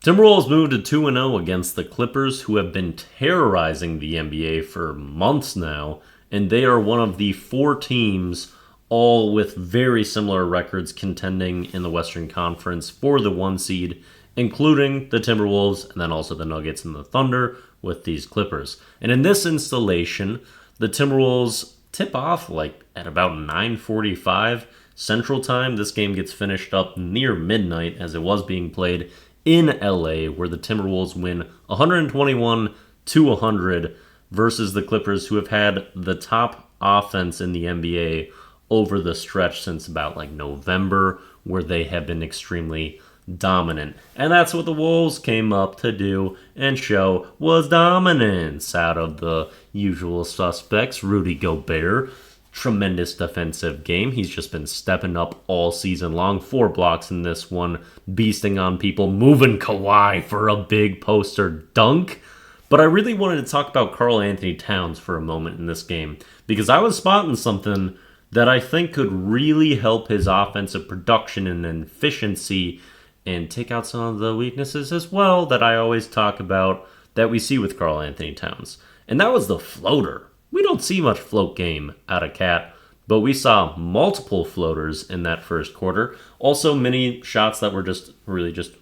Timberwolves moved to 2-0 against the Clippers, who have been terrorizing the NBA for months now, and they are one of the 4 teams, all with very similar records, contending in the Western Conference for the 1 seed, including the Timberwolves and then also the Nuggets and the Thunder with these Clippers. And in this installation, the Timberwolves tip off at about 9:45 Central Time. This game gets finished up near midnight as it was being played in LA, where the Timberwolves win 121-100 versus the Clippers, who have had the top offense in the NBA over the stretch since about November, where they have been extremely dominant. And that's what the Wolves came up to do and show was dominance out of the usual suspects. Rudy Gobert, tremendous defensive game. He's just been stepping up all season long. 4 blocks in this one, beasting on people, moving Kawhi for a big poster dunk. But I really wanted to talk about Karl Anthony Towns for a moment in this game, because I was spotting something that I think could really help his offensive production and efficiency and take out some of the weaknesses as well that I always talk about that we see with Karl Anthony Towns. And that was the floater. We don't see much float game out of Cat, but we saw multiple floaters in that first quarter. Also, many shots that were just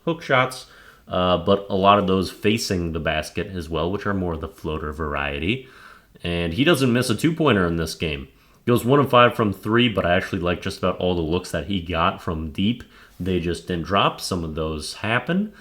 hook shots, but a lot of those facing the basket as well, which are more the floater variety. And he doesn't miss a 2-pointer in this game. He goes 1 of 5 from 3, but I actually like just about all the looks that he got from deep. They just didn't drop. Some of those happen.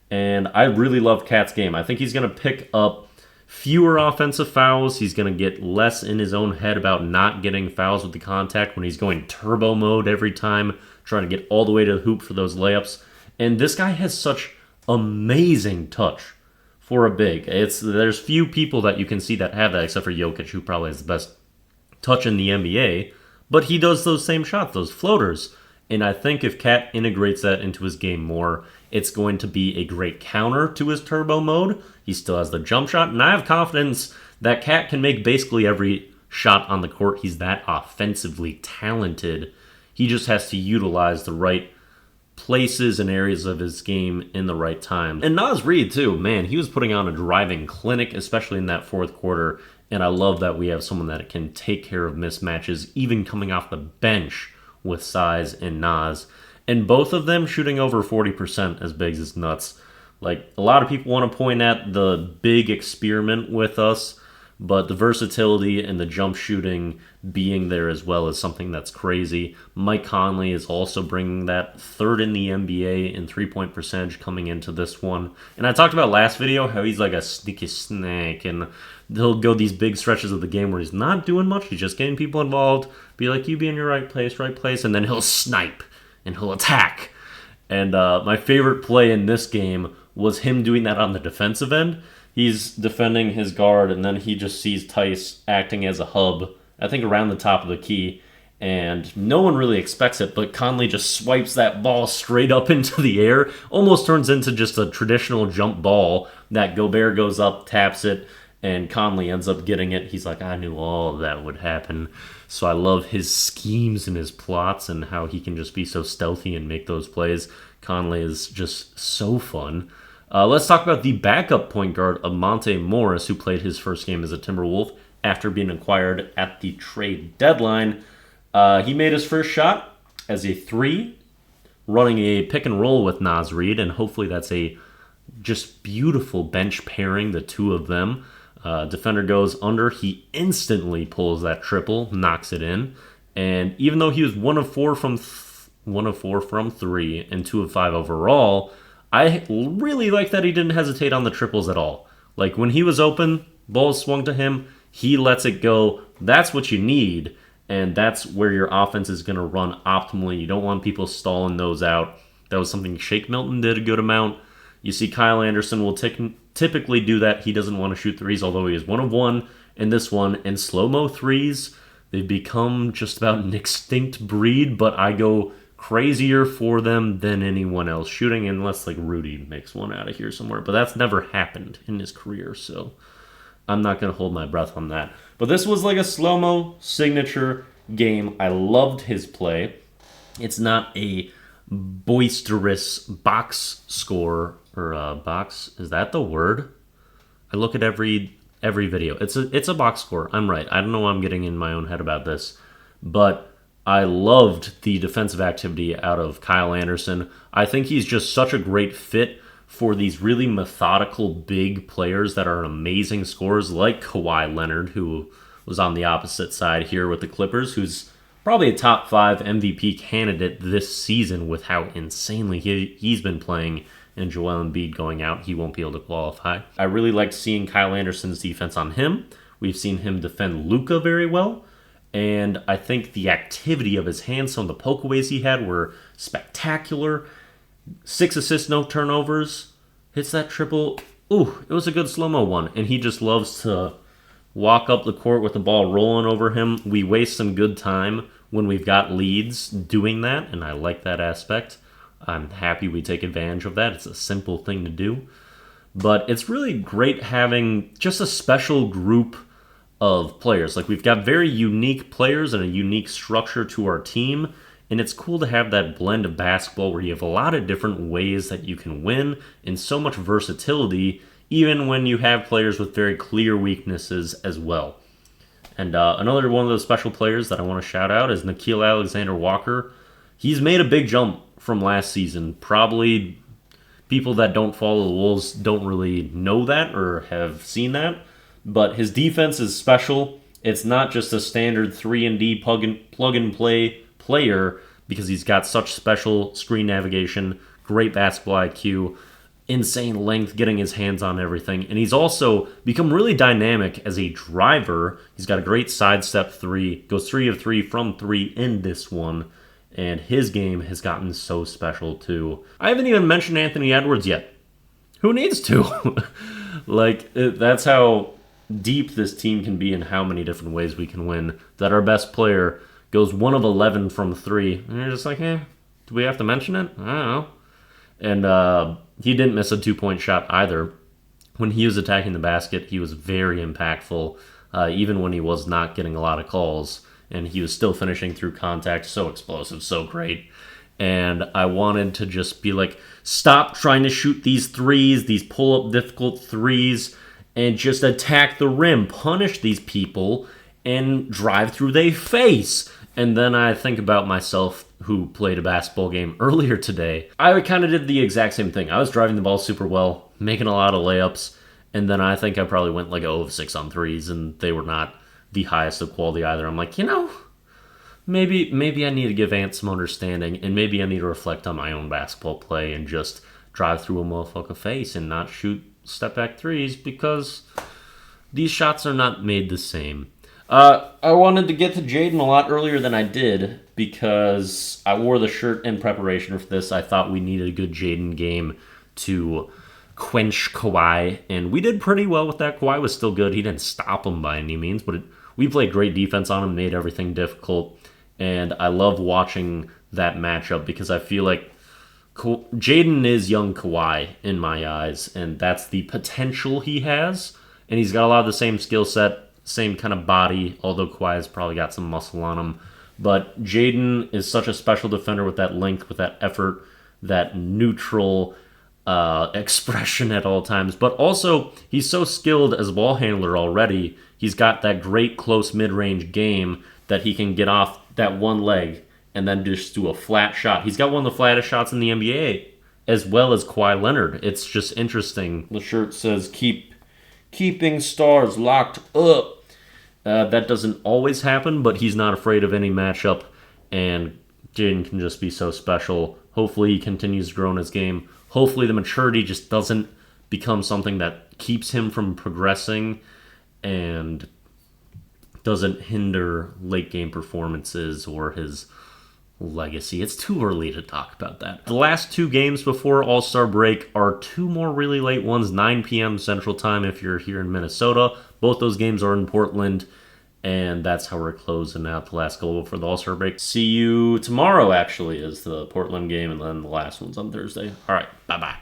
And I really love Cat's game. I think he's going to pick up fewer offensive fouls. He's going to get less in his own head about not getting fouls with the contact when he's going turbo mode every time, trying to get all the way to the hoop for those layups. And this guy has such amazing touch for a big. There's few people that you can see that have that, except for Jokic, who probably has the best touch in the NBA. But he does those same shots, those floaters. And I think if Cat integrates that into his game more, it's going to be a great counter to his turbo mode. He still has the jump shot, and I have confidence that Cat can make basically every shot on the court. He's that offensively talented. He just has to utilize the right places and areas of his game in the right time. And Naz Reid, too, man, he was putting on a driving clinic, especially in that fourth quarter. And I love that we have someone that can take care of mismatches, even coming off the bench with size and Naz. And both of them shooting over 40% as Biggs is nuts. A lot of people want to point at the big experiment with us, but the versatility and the jump shooting being there as well is something that's crazy. Mike Conley is also bringing that, 3rd in the NBA in 3-point percentage coming into this one. And I talked about last video how he's like a sneaky snake, and he'll go these big stretches of the game where he's not doing much. He's just getting people involved. Be like, you be in your right place, and then he'll snipe and he'll attack. And my favorite play in this game was him doing that on the defensive end. He's defending his guard, and then he just sees Tice acting as a hub, I think around the top of the key, and no one really expects it, but Conley just swipes that ball straight up into the air, almost turns into just a traditional jump ball that Gobert goes up, taps it, and Conley ends up getting it. He's like, I knew all of that would happen. So I love his schemes and his plots and how he can just be so stealthy and make those plays. Conley is just so fun. Let's talk about the backup point guard, Monte Morris, who played his first game as a Timberwolf after being acquired at the trade deadline. He made his first shot as a 3, running a pick and roll with Naz Reid, and hopefully that's a just beautiful bench pairing, the two of them. Defender goes under. He instantly pulls that triple, knocks it in. And even though he was 1 of 4 from 3 and 2 of 5 overall, I really like that he didn't hesitate on the triples at all. When he was open, ball swung to him, he lets it go. That's what you need, and that's where your offense is going to run optimally. You don't want people stalling those out. That was something Shake Milton did a good amount. You see Kyle Anderson will typically do that. He doesn't want to shoot threes, although he is 1 of 1 in this one. And slow-mo threes, they've become just about an extinct breed, but I go crazier for them than anyone else shooting, unless Rudy makes one out of here somewhere. But that's never happened in his career, so I'm not going to hold my breath on that. But this was a slow-mo signature game. I loved his play. It's not a boisterous box score or box. Is that the word? I look at every video. It's a box score. I'm right. I don't know why I'm getting in my own head about this, but I loved the defensive activity out of Kyle Anderson. I think he's just such a great fit for these really methodical big players that are amazing scorers, like Kawhi Leonard, who was on the opposite side here with the Clippers, who's probably a top 5 MVP candidate this season with how insanely he's been playing. And Joel Embiid going out, he won't be able to qualify. I really liked seeing Kyle Anderson's defense on him. We've seen him defend Luka very well. And I think the activity of his hands, some of the pokeaways he had were spectacular. 6 assists, no turnovers. Hits that triple. Ooh, it was a good slow-mo one. And he just loves to walk up the court with the ball rolling over him. We waste some good time when we've got leads doing that, and I like that aspect. I'm happy we take advantage of that. It's a simple thing to do. But it's really great having just a special group of players. Like, we've got very unique players and a unique structure to our team, and it's cool to have that blend of basketball where you have a lot of different ways that you can win and so much versatility, even when you have players with very clear weaknesses as well. And another one of those special players that I want to shout out is Nickeil Alexander-Walker. He's made a big jump from last season. Probably people that don't follow the Wolves don't really know that or have seen that. But his defense is special. It's not just a standard 3-and-D plug-and-play player because he's got such special screen navigation, great basketball IQ, insane length, getting his hands on everything. And he's also become really dynamic as a driver. He's got a great sidestep 3, goes 3 of 3 from 3 in this one. And his game has gotten so special, too. I haven't even mentioned Anthony Edwards yet. Who needs to? That's how deep this team can be and how many different ways we can win. That our best player goes 1 of 11 from 3. And you're just like, do we have to mention it? I don't know. And he didn't miss a 2-point shot either. When he was attacking the basket, he was very impactful, even when he was not getting a lot of calls. And he was still finishing through contact, so explosive, so great. And I wanted to just be like, stop trying to shoot these threes, these pull-up difficult threes, and just attack the rim, punish these people, and drive through their face. And then I think about myself, who played a basketball game earlier today. I kind of did the exact same thing. I was driving the ball super well, making a lot of layups, and then I think I probably went like 0 of 6 on threes, and they were not the highest of quality either. I'm like, maybe I need to give Ant some understanding, and maybe I need to reflect on my own basketball play and just drive through a motherfucker face and not shoot step back threes because these shots are not made the same. I wanted to get to Jaden a lot earlier than I did because I wore the shirt in preparation for this. I thought we needed a good Jaden game to quench Kawhi, and we did pretty well with that. Kawhi was still good. He didn't stop him by any means, but we played great defense on him, made everything difficult, and I love watching that matchup because I feel like Jaden is young Kawhi in my eyes, and that's the potential he has, and he's got a lot of the same skill set, same kind of body, although Kawhi has probably got some muscle on him. But Jaden is such a special defender with that length, with that effort, that neutral expression at all times. But also, he's so skilled as a ball handler already. He's got that great close mid-range game that he can get off that one leg and then just do a flat shot. He's got one of the flattest shots in the NBA, as well as Kawhi Leonard. It's just interesting. The shirt says, keeping stars locked up. That doesn't always happen, but he's not afraid of any matchup, and Jaden can just be so special. Hopefully he continues to grow in his game. Hopefully the maturity just doesn't become something that keeps him from progressing and doesn't hinder late game performances or his legacy. It's too early to talk about that. The last 2 games before All-Star break are 2 more really late ones, 9 p.m. Central Time if you're here in Minnesota. Both those games are in Portland, and that's how we're closing out the last couple for the All-Star break. See you tomorrow, actually, is the Portland game, and then the last one's on Thursday. All right, bye-bye.